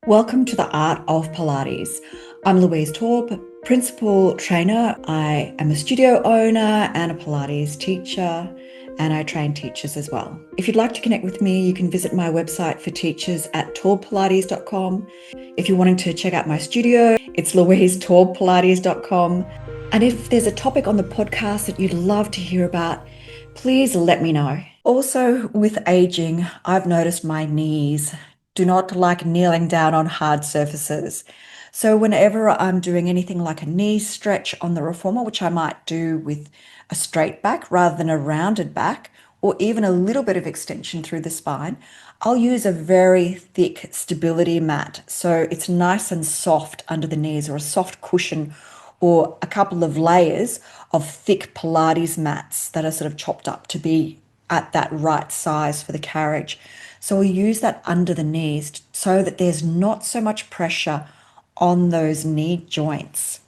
Welcome to the Art of Pilates. I'm Louise Taube, principal trainer. I am a studio owner and a Pilates teacher, and I train teachers as well. If you'd like to connect with me, you can visit my website for teachers at taubepilates.com. If you're wanting to check out my studio, it's louisetaubepilates.com. And if there's a topic on the podcast that you'd love to hear about, please let me know. Also, with aging, I've noticed my knees do not like kneeling down on hard surfaces. So whenever I'm doing anything like a knee stretch on the reformer, which I might do with a straight back rather than a rounded back, or even a little bit of extension through the spine, I'll use a very thick stability mat. So it's nice and soft under the knees, or a soft cushion, or a couple of layers of thick Pilates mats that are sort of chopped up to be at that right size for the carriage. So we'll use that under the knees so that there's not so much pressure on those knee joints.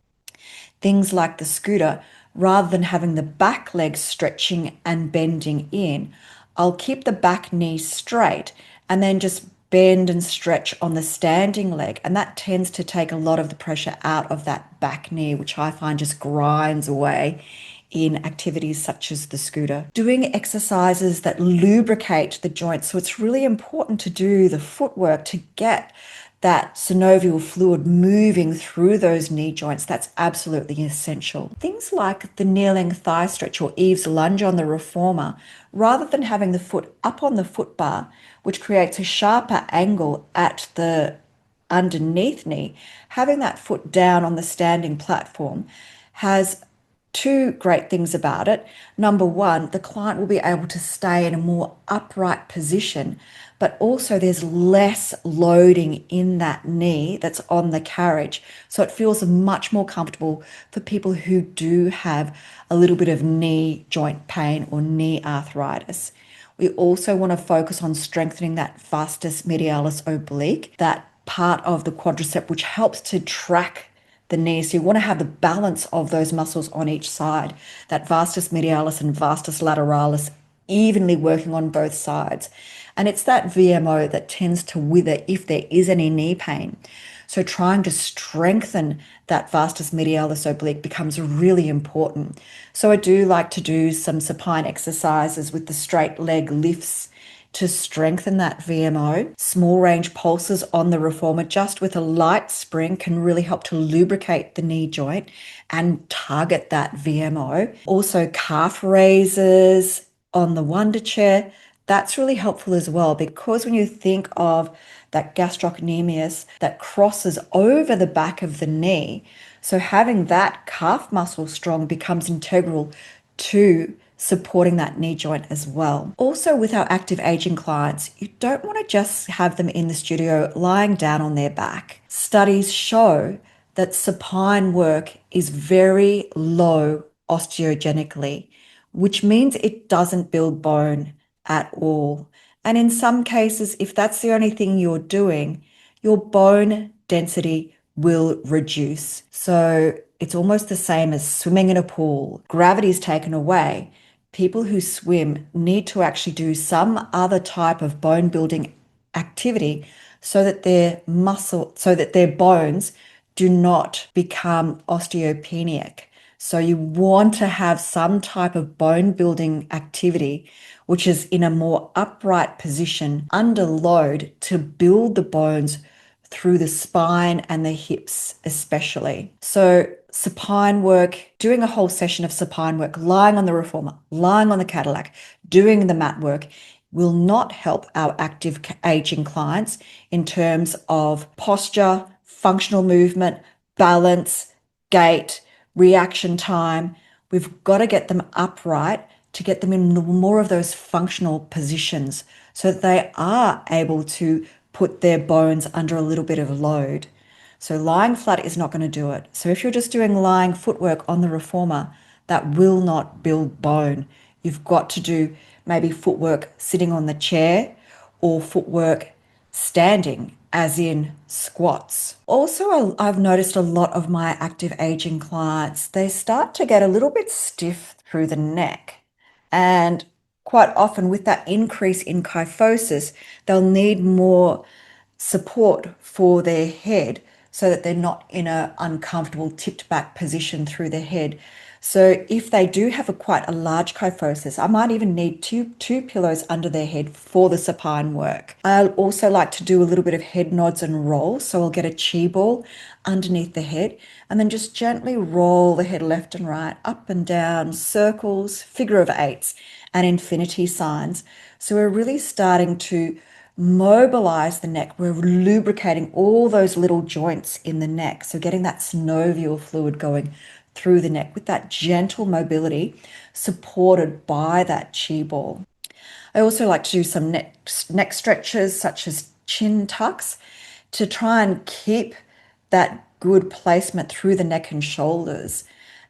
Things like the scooter, rather than having the back leg stretching and bending in, I'll keep the back knee straight and then just bend and stretch on the standing leg. And that tends to take a lot of the pressure out of that back knee, which I find just grinds away in activities such as the scooter. Doing exercises that lubricate the joints. So it's really important to do the footwork to get that synovial fluid moving through those knee joints. That's absolutely essential. Things like the kneeling thigh stretch or Eve's lunge on the reformer, rather than having the foot up on the foot bar, which creates a sharper angle at the underneath knee, having that foot down on the standing platform has two great things about it. Number one, the client will be able to stay in a more upright position, but also there's less loading in that knee that's on the carriage. So it feels much more comfortable for people who do have a little bit of knee joint pain or knee arthritis. We also want to focus on strengthening that vastus medialis oblique, that part of the quadricep which helps to track the knee. So you want to have the balance of those muscles on each side, that vastus medialis and vastus lateralis evenly working on both sides. And it's that VMO that tends to wither if there is any knee pain. So trying to strengthen that vastus medialis oblique becomes really important. So I do like to do some supine exercises with the straight leg lifts to strengthen that VMO. Small range pulses on the reformer just with a light spring can really help to lubricate the knee joint and target that VMO. Also calf raises on the Wonder Chair, that's really helpful as well, because when you think of that gastrocnemius that crosses over the back of the knee, so having that calf muscle strong becomes integral to supporting that knee joint as well. Also, with our active aging clients, you don't want to just have them in the studio lying down on their back. Studies show that supine work is very low osteogenically, which means it doesn't build bone at all. And in some cases, if that's the only thing you're doing, your bone density will reduce. So it's almost the same as swimming in a pool. Gravity is taken away. People who swim need to actually do some other type of bone building activity so that their bones do not become osteopenic. So you want to have some type of bone building activity which is in a more upright position under load to build the bones through the spine and the hips especially. So supine work, doing a whole session of supine work, lying on the reformer, lying on the Cadillac, doing the mat work will not help our active aging clients in terms of posture, functional movement, balance, gait, reaction time. We've got to get them upright to get them in more of those functional positions so that they are able to put their bones under a little bit of load. So lying flat is not going to do it. So if you're just doing lying footwork on the reformer, that will not build bone. You've got to do maybe footwork sitting on the chair or footwork standing, as in squats. Also, I've noticed a lot of my active aging clients, they start to get a little bit stiff through the neck. And quite often with that increase in kyphosis, they'll need more support for their head so that they're not in an uncomfortable tipped back position through their head. So if they do have quite a large kyphosis, I might even need two pillows under their head for the supine work. I also like to do a little bit of head nods and rolls. So I'll get a chi ball underneath the head and then just gently roll the head left and right, up and down, circles, figure of eights, and infinity signs. So we're really starting to mobilize the neck. We're lubricating all those little joints in the neck. So getting that synovial fluid going through the neck with that gentle mobility supported by that chi ball. I also like to do some neck stretches such as chin tucks to try and keep that good placement through the neck and shoulders.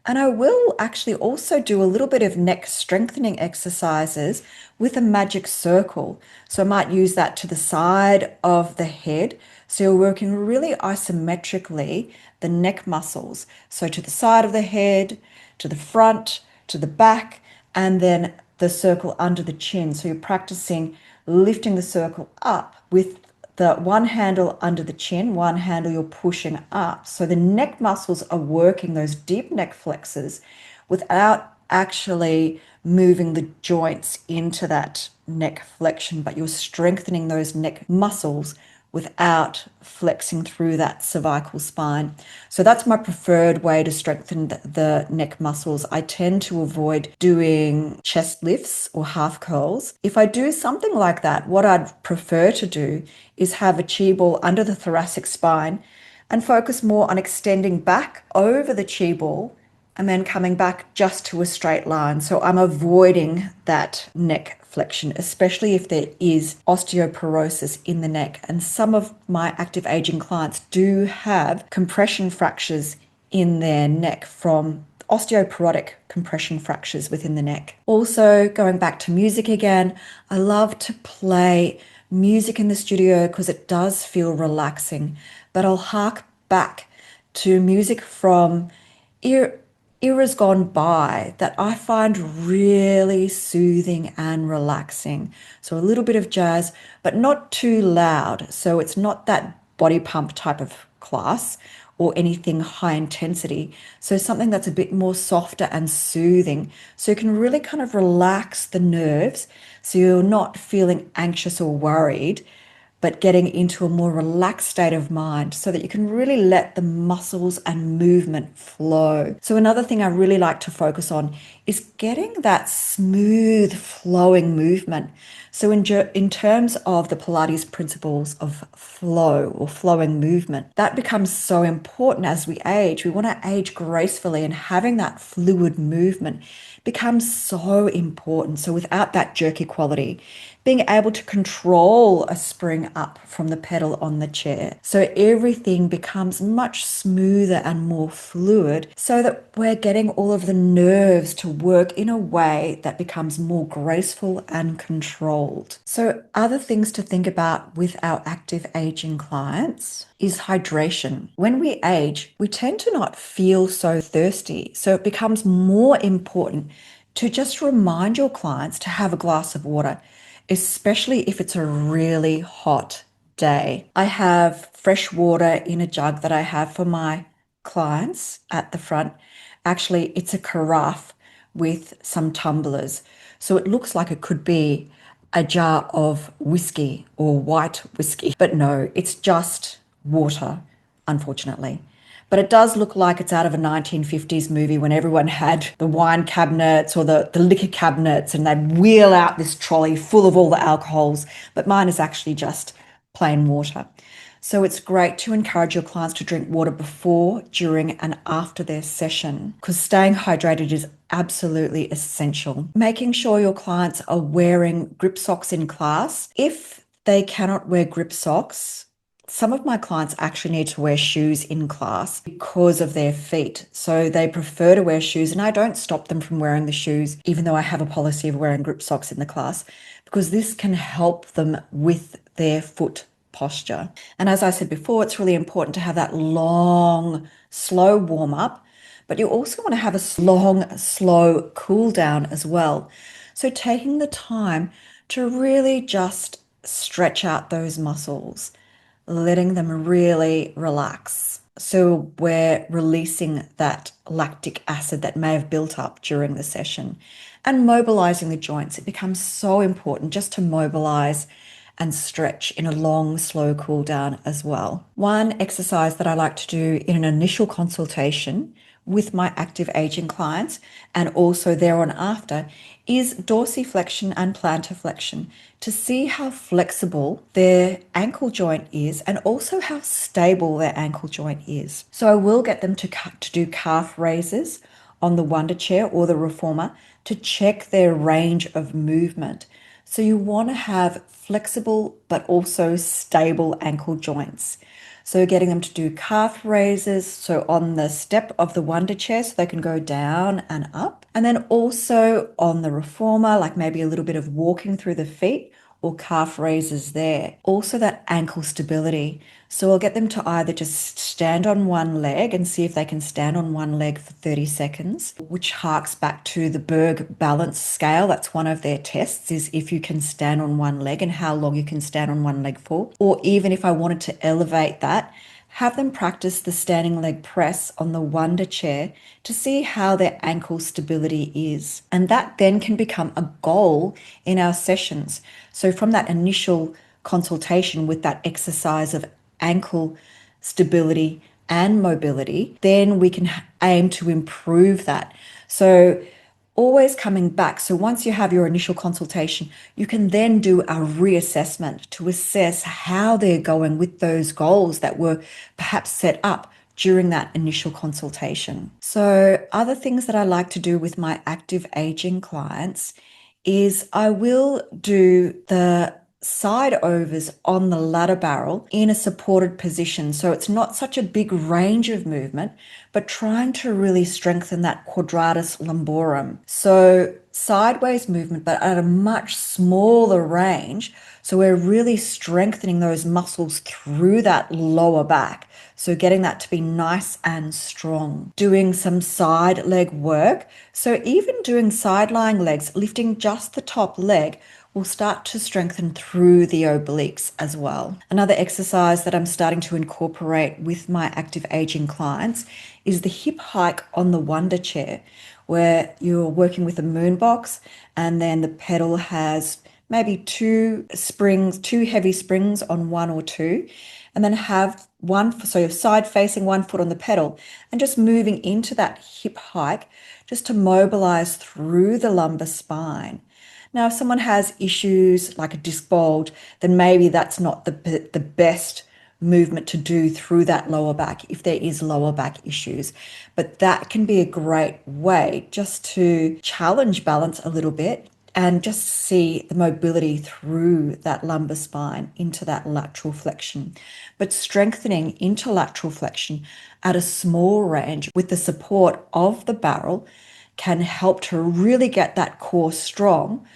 And I will actually also do a little bit of neck strengthening exercises with a magic circle. So I might use that to the side of the head. So you're working really isometrically the neck muscles. So to the side of the head, to the front, to the back, and then the circle under the chin. So you're practicing lifting the circle up with the one handle under the chin, one handle you're pushing up. So the neck muscles are working those deep neck flexors without actually moving the joints into that neck flexion, but you're strengthening those neck muscles without flexing through that cervical spine. So that's my preferred way to strengthen the neck muscles. I tend to avoid doing chest lifts or half curls. If I do something like that, what I'd prefer to do is have a chi ball under the thoracic spine and focus more on extending back over the chi ball and then coming back just to a straight line. So I'm avoiding that neck flexion, especially if there is osteoporosis in the neck. And some of my active aging clients do have compression fractures in their neck from osteoporotic compression fractures within the neck. Also, going back to music again, I love to play music in the studio because it does feel relaxing, but I'll hark back to music from eras gone by that I find really soothing and relaxing. So a little bit of jazz, but not too loud. So it's not that body pump type of class or anything high intensity. So something that's a bit more softer and soothing. So you can really kind of relax the nerves so you're not feeling anxious or worried, but getting into a more relaxed state of mind so that you can really let the muscles and movement flow. So another thing I really like to focus on is getting that smooth flowing movement. So in terms of the Pilates principles of flow or flowing movement, that becomes so important as we age. We want to age gracefully, and having that fluid movement becomes so important. So without that jerky quality, being able to control a spring up from the pedal on the chair. So everything becomes much smoother and more fluid so that we're getting all of the nerves to work in a way that becomes more graceful and controlled. So other things to think about with our active aging clients is hydration. When we age, we tend to not feel so thirsty. So it becomes more important to just remind your clients to have a glass of water, especially if it's a really hot day. I have fresh water in a jug that I have for my clients at the front. Actually, it's a carafe with some tumblers. So it looks like it could be a jar of whiskey or white whiskey, but no, it's just water, unfortunately. But it does look like it's out of a 1950s movie when everyone had the wine cabinets or the liquor cabinets and they'd wheel out this trolley full of all the alcohols. But mine is actually just plain water. So it's great to encourage your clients to drink water before, during, and after their session because staying hydrated is absolutely essential. Making sure your clients are wearing grip socks in class. If they cannot wear grip socks, some of my clients actually need to wear shoes in class because of their feet. So they prefer to wear shoes, and I don't stop them from wearing the shoes, even though I have a policy of wearing grip socks in the class, because this can help them with their foot posture. And as I said before, it's really important to have that long, slow warm up, but you also want to have a long, slow cool down as well. So taking the time to really just stretch out those muscles. letting them really relax. So we're releasing that lactic acid that may have built up during the session and mobilizing the joints. It becomes so important just to mobilize and stretch in a long, slow cool down as well. One exercise that I like to do in an initial consultation with my active aging clients and also thereon after is dorsiflexion and plantar flexion to see how flexible their ankle joint is and also how stable their ankle joint is. So I will get them to do calf raises on the Wonder Chair or the Reformer to check their range of movement. So you want to have flexible but also stable ankle joints. So getting them to do calf raises, so on the step of the Wonder Chair so they can go down and up. And then also on the Reformer, like maybe a little bit of walking through the feet or calf raises there. Also that ankle stability. So I'll get them to either just stand on one leg and see if they can stand on one leg for 30 seconds, which harks back to the Berg balance scale. That's one of their tests, is if you can stand on one leg and how long you can stand on one leg for. Or even if I wanted to elevate that, have them practice the standing leg press on the Wonder Chair to see how their ankle stability is. And that then can become a goal in our sessions. So from that initial consultation with that exercise of ankle stability and mobility, then we can aim to improve that. So always coming back. So once you have your initial consultation, you can then do a reassessment to assess how they're going with those goals that were perhaps set up during that initial consultation. So other things that I like to do with my active aging clients is I will do the side overs on the ladder barrel in a supported position. So it's not such a big range of movement, but trying to really strengthen that quadratus lumborum. So sideways movement, but at a much smaller range. So we're really strengthening those muscles through that lower back. So getting that to be nice and strong. Doing some side leg work. So even doing side lying legs, lifting just the top leg will start to strengthen through the obliques as well. Another exercise that I'm starting to incorporate with my active aging clients is the hip hike on the Wonder Chair, where you're working with a moon box and then the pedal has maybe two heavy springs on one or two, and then have one, so you're side facing, one foot on the pedal, and just moving into that hip hike just to mobilize through the lumbar spine. Now, if someone has issues like a disc bulge, then maybe that's not the best movement to do through that lower back if there is lower back issues. But that can be a great way just to challenge balance a little bit and just see the mobility through that lumbar spine into that lateral flexion. But strengthening into lateral flexion at a small range with the support of the barrel can help to really get that core strong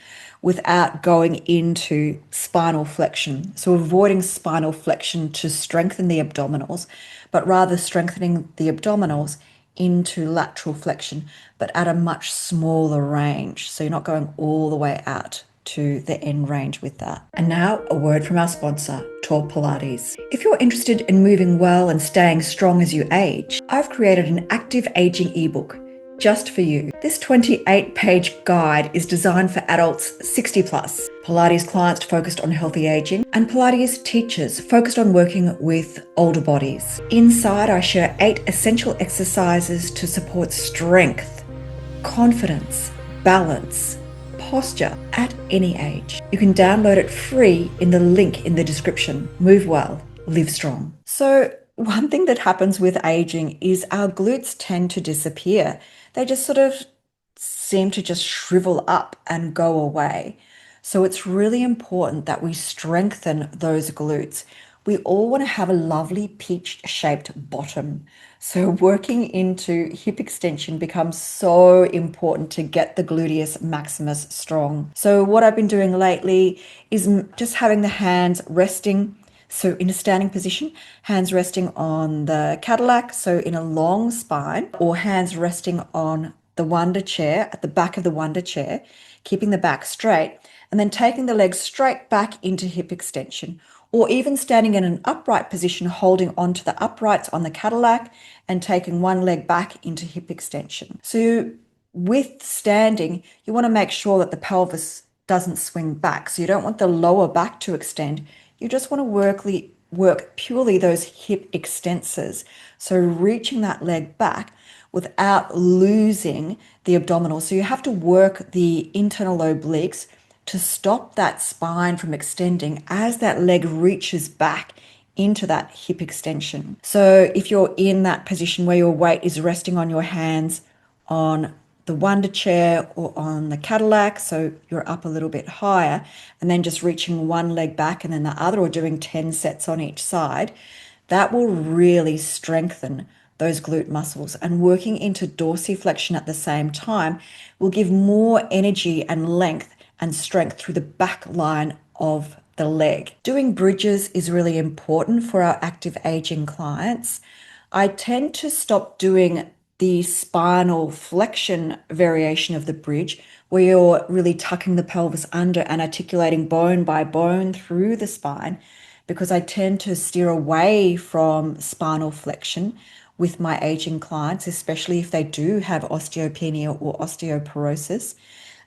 without going into spinal flexion. So avoiding spinal flexion to strengthen the abdominals, but rather strengthening the abdominals into lateral flexion, but at a much smaller range. So you're not going all the way out to the end range with that. And now a word from our sponsor, Taube Pilates. If you're interested in moving well and staying strong as you age, I've created an active aging ebook just for you. This 28-page guide is designed for adults 60 plus, Pilates clients focused on healthy aging, and Pilates teachers focused on working with older bodies. Inside, I share 8 essential exercises to support strength, confidence, balance, posture at any age. You can download it free in the link in the description. Move well, live strong. So one thing that happens with aging is our glutes tend to disappear. They just sort of seem to just shrivel up and go away. So it's really important that we strengthen those glutes. We all want to have a lovely peach-shaped bottom. So working into hip extension becomes so important to get the gluteus maximus strong. So what I've been doing lately is just having the hands resting. So in a standing position, hands resting on the Cadillac, so in a long spine, or hands resting on the Wonder Chair, at the back of the Wonder Chair, keeping the back straight, and then taking the legs straight back into hip extension, or even standing in an upright position, holding onto the uprights on the Cadillac and taking one leg back into hip extension. So with standing, you want to make sure that the pelvis doesn't swing back. So you don't want the lower back to extend. You just want to work purely those hip extensors. So reaching that leg back without losing the abdominal. So you have to work the internal obliques to stop that spine from extending as that leg reaches back into that hip extension. So if you're in that position where your weight is resting on your hands on the Wonder Chair or on the Cadillac, so you're up a little bit higher, and then just reaching one leg back and then the other, or doing 10 sets on each side, that will really strengthen those glute muscles. And working into dorsiflexion at the same time will give more energy and length and strength through the back line of the leg. Doing bridges is really important for our active aging clients. I tend to stop doing the spinal flexion variation of the bridge, where you're really tucking the pelvis under and articulating bone by bone through the spine, because I tend to steer away from spinal flexion with my aging clients, especially if they do have osteopenia or osteoporosis.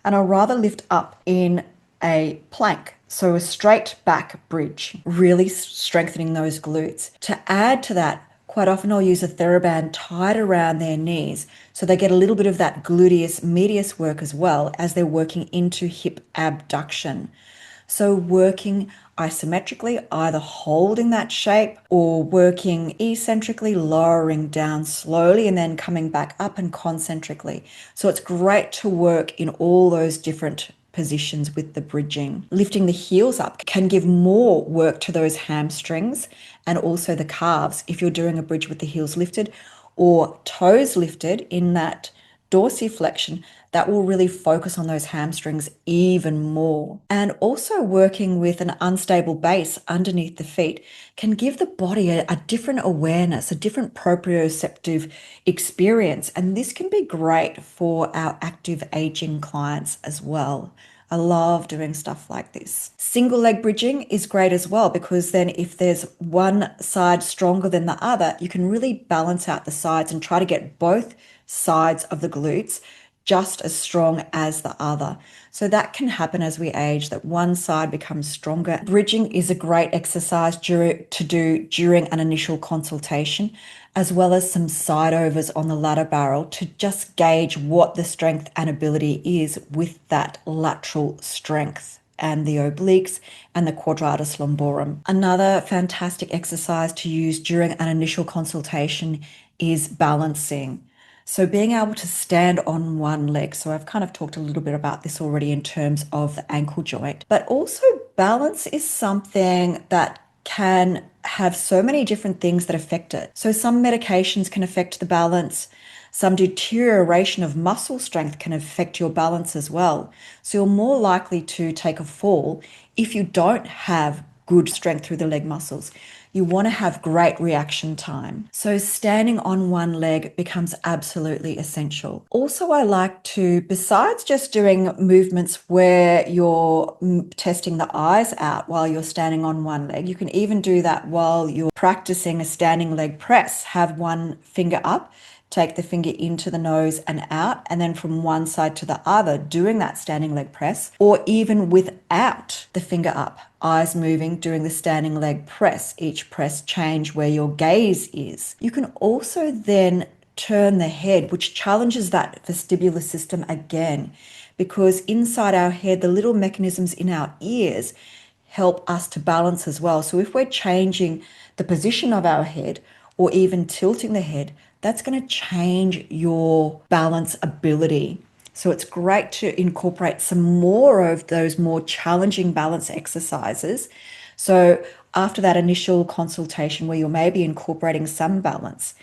And I'll rather lift up in a plank, so a straight back bridge, really strengthening those glutes. To add to that, quite often I'll use a TheraBand tied around their knees so they get a little bit of that gluteus medius work as well as they're working into hip abduction. So working isometrically, either holding that shape or working eccentrically, lowering down slowly and then coming back up, and concentrically. So it's great to work in all those different positions with the bridging. Lifting the heels up can give more work to those hamstrings and also the calves if you're doing a bridge with the heels lifted or toes lifted in that dorsiflexion. That will really focus on those hamstrings even more. And also working with an unstable base underneath the feet can give the body a different awareness, a different proprioceptive experience. And this can be great for our active aging clients as well. I love doing stuff like this. Single leg bridging is great as well, because then if there's one side stronger than the other, you can really balance out the sides and try to get both sides of the glutes just as strong as the other. So that can happen as we age, that one side becomes stronger. Bridging is a great exercise to do during an initial consultation, as well as some side overs on the ladder barrel to just gauge what the strength and ability is with that lateral strength and the obliques and the quadratus lumborum. Another fantastic exercise to use during an initial consultation is balancing. So being able to stand on one leg. So I've kind of talked a little bit about this already in terms of the ankle joint, but also balance is something that can have so many different things that affect it. So some medications can affect the balance. Some deterioration of muscle strength can affect your balance as well. So you're more likely to take a fall if you don't have good strength through the leg muscles. You want to have great reaction time. So standing on one leg becomes absolutely essential. Also, I like to, besides just doing movements where you're testing the eyes out while you're standing on one leg, you can even do that while you're practicing a standing leg press. Have one finger up, take the finger into the nose and out, and then from one side to the other, doing that standing leg press, or even without the finger up, eyes moving, doing the standing leg press. Each press change where your gaze is. You can also then turn the head, which challenges that vestibular system again, because inside our head, the little mechanisms in our ears help us to balance as well. So if we're changing the position of our head or even tilting the head, that's going to change your balance ability. So it's great to incorporate some more of those more challenging balance exercises. So after that initial consultation where you're maybe incorporating some balance,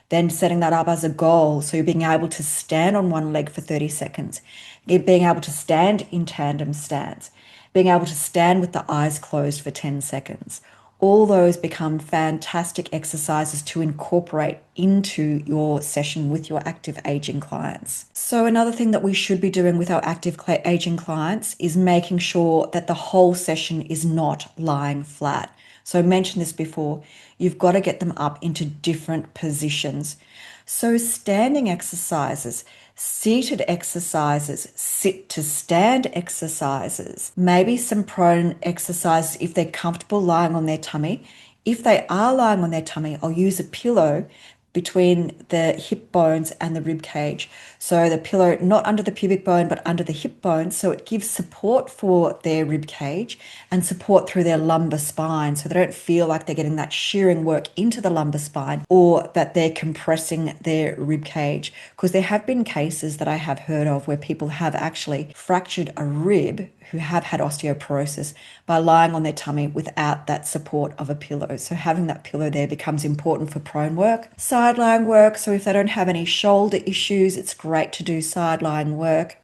then setting that up as a goal. So you're being able to stand on one leg for 30 seconds, being able to stand in tandem stance, being able to stand with the eyes closed for 10 seconds. All those become fantastic exercises to incorporate into your session with your active aging clients. So another thing that we should be doing with our active aging clients is making sure that the whole session is not lying flat. So I mentioned this before, you've got to get them up into different positions. So standing exercises, seated exercises, sit to stand exercises, maybe some prone exercises if they're comfortable lying on their tummy. If they are lying on their tummy, I'll use a pillow between the hip bones and the rib cage. So the pillow not under the pubic bone but under the hip bone, so it gives support for their rib cage and support through their lumbar spine, so they don't feel like they're getting that shearing work into the lumbar spine or that they're compressing their rib cage. Because there have been cases that I have heard of where people have actually fractured a rib who have had osteoporosis by lying on their tummy without that support of a pillow. So having that pillow there becomes important for prone work. Side lying work, so if they don't have any shoulder issues, it's great to do side lying work.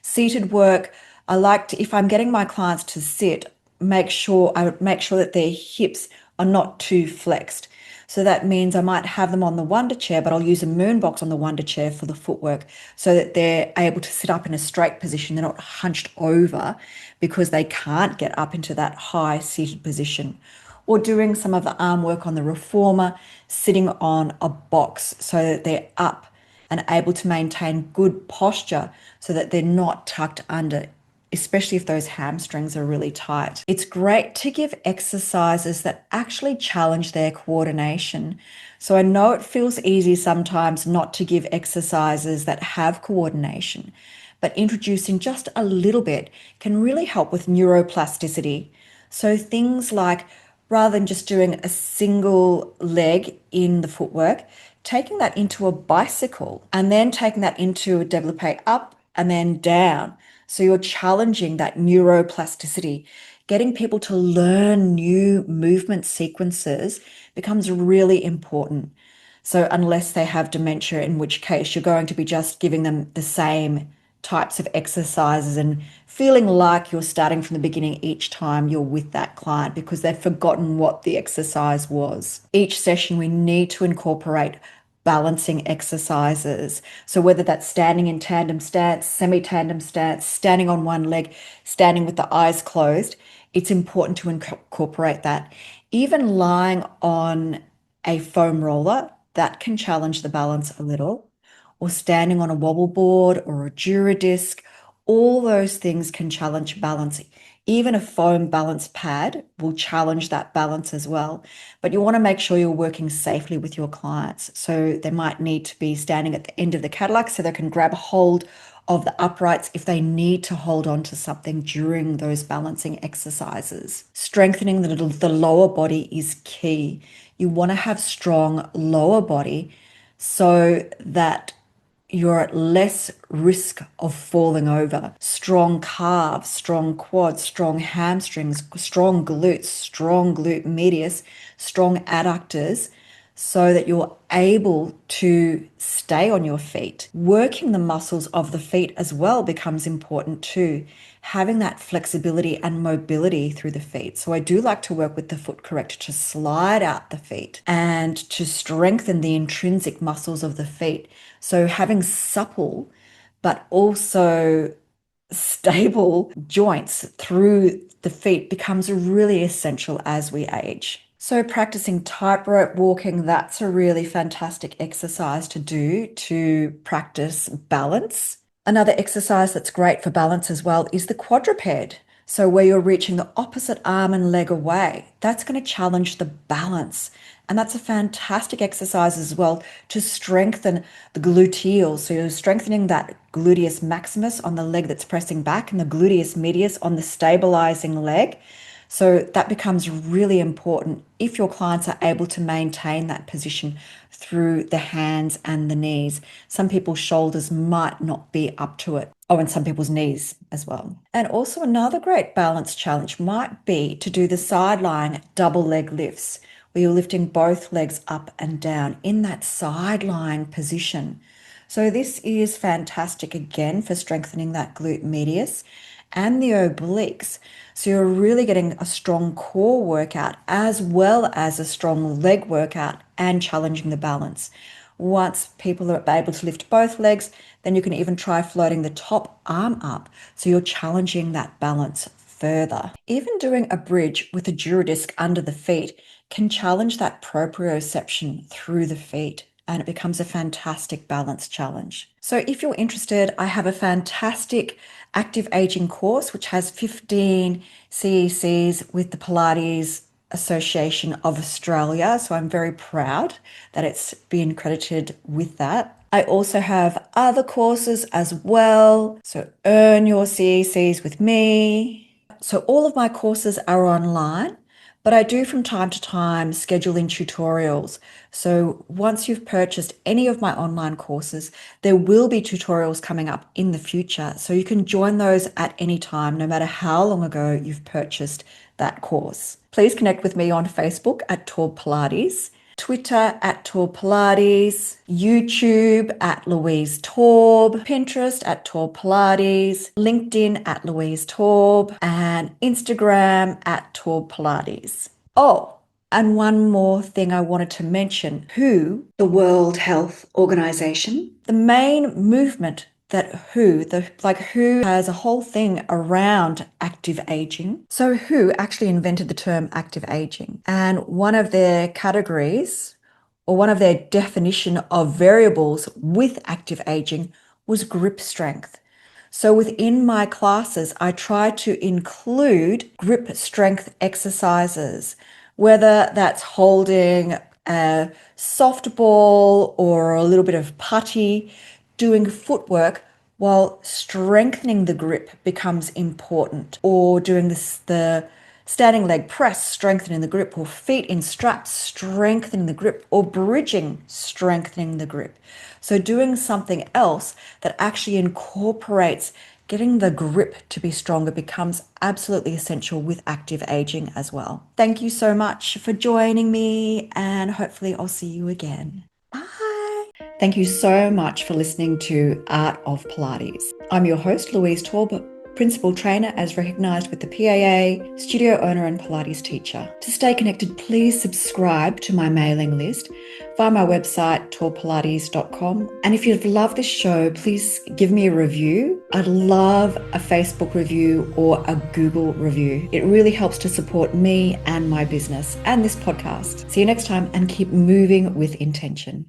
Seated work, I like to, if I'm getting my clients to sit, I would make sure that their hips are not too flexed. So that means I might have them on the wonder chair, but I'll use a moon box on the wonder chair for the footwork so that they're able to sit up in a straight position. They're not hunched over because they can't get up into that high seated position. Or doing some of the arm work on the reformer, sitting on a box so that they're up and able to maintain good posture so that they're not tucked under, especially if those hamstrings are really tight. It's great to give exercises that actually challenge their coordination. So I know it feels easy sometimes not to give exercises that have coordination, but introducing just a little bit can really help with neuroplasticity. So things like, rather than just doing a single leg in the footwork, taking that into a bicycle and then taking that into a développé up and then down. So you're challenging that neuroplasticity. Getting people to learn new movement sequences becomes really important. So unless they have dementia, in which case you're going to be just giving them the same types of exercises and feeling like you're starting from the beginning each time you're with that client because they've forgotten what the exercise was. Each session, we need to incorporate balancing exercises. So whether that's standing in tandem stance, semi-tandem stance, standing on one leg, standing with the eyes closed, it's important to incorporate that. Even lying on a foam roller, that can challenge the balance a little, or standing on a wobble board or a Duradisc, all those things can challenge balance. Even a foam balance pad will challenge that balance as well. But you want to make sure you're working safely with your clients. So they might need to be standing at the end of the Cadillac so they can grab a hold of the uprights if they need to hold on to something during those balancing exercises. Strengthening the lower body is key. You want to have strong lower body so that you're at less risk of falling over. Strong calves, strong quads, strong hamstrings, strong glutes, strong glute medius, strong adductors, so that you're able to stay on your feet. Working the muscles of the feet as well becomes important too. Having that flexibility and mobility through the feet. So I do like to work with the foot corrector to slide out the feet and to strengthen the intrinsic muscles of the feet. So having supple, but also stable joints through the feet becomes really essential as we age. So practicing tightrope walking, that's a really fantastic exercise to do to practice balance. Another exercise that's great for balance as well is the quadruped. So where you're reaching the opposite arm and leg away, that's going to challenge the balance. And that's a fantastic exercise as well to strengthen the gluteals. So you're strengthening that gluteus maximus on the leg that's pressing back and the gluteus medius on the stabilizing leg. So that becomes really important if your clients are able to maintain that position through the hands and the knees. Some people's shoulders might not be up to it. Oh, and some people's knees as well. And also another great balance challenge might be to do the side lying double leg lifts, where you're lifting both legs up and down in that side lying position. So this is fantastic again for strengthening that glute medius and the obliques. So you're really getting a strong core workout as well as a strong leg workout and challenging the balance. Once people are able to lift both legs, then you can even try floating the top arm up. So you're challenging that balance further. Even doing a bridge with a duradisc under the feet can challenge that proprioception through the feet, and it becomes a fantastic balance challenge. So if you're interested, I have a fantastic active aging course which has 15 CECs with the Pilates Association of Australia. So I'm very proud that it's been credited with that. I also have other courses as well. So earn your CECs with me. So all of my courses are online, but I do from time to time schedule in tutorials. So once you've purchased any of my online courses, there will be tutorials coming up in the future. So you can join those at any time, no matter how long ago you've purchased that course. Please connect with me on Facebook at Taube Pilates, Twitter at Taube Pilates, YouTube at Louise Taube, Pinterest at Taube Pilates, LinkedIn at Louise Taube, and Instagram at Taube Pilates. Oh, and one more thing I wanted to mention. WHO, the World Health Organization, the main movement that WHO has a whole thing around active aging. So WHO actually invented the term active aging, and one of their categories or one of their definition of variables with active aging was grip strength. So within my classes, I try to include grip strength exercises, whether that's holding a softball or a little bit of putty, doing footwork while strengthening the grip becomes important, or doing the standing leg press, strengthening the grip, or feet in straps, strengthening the grip, or bridging, strengthening the grip. So doing something else that actually incorporates getting the grip to be stronger becomes absolutely essential with active aging as well. Thank you so much for joining me, and hopefully I'll see you again. Bye. Thank you so much for listening to Art of Pilates. I'm your host, Louise Taube, principal trainer as recognised with the PAA, studio owner and Pilates teacher. To stay connected, please subscribe to my mailing list via my website, taubepilates.com. And if you've loved this show, please give me a review. I'd love a Facebook review or a Google review. It really helps to support me and my business and this podcast. See you next time, and keep moving with intention.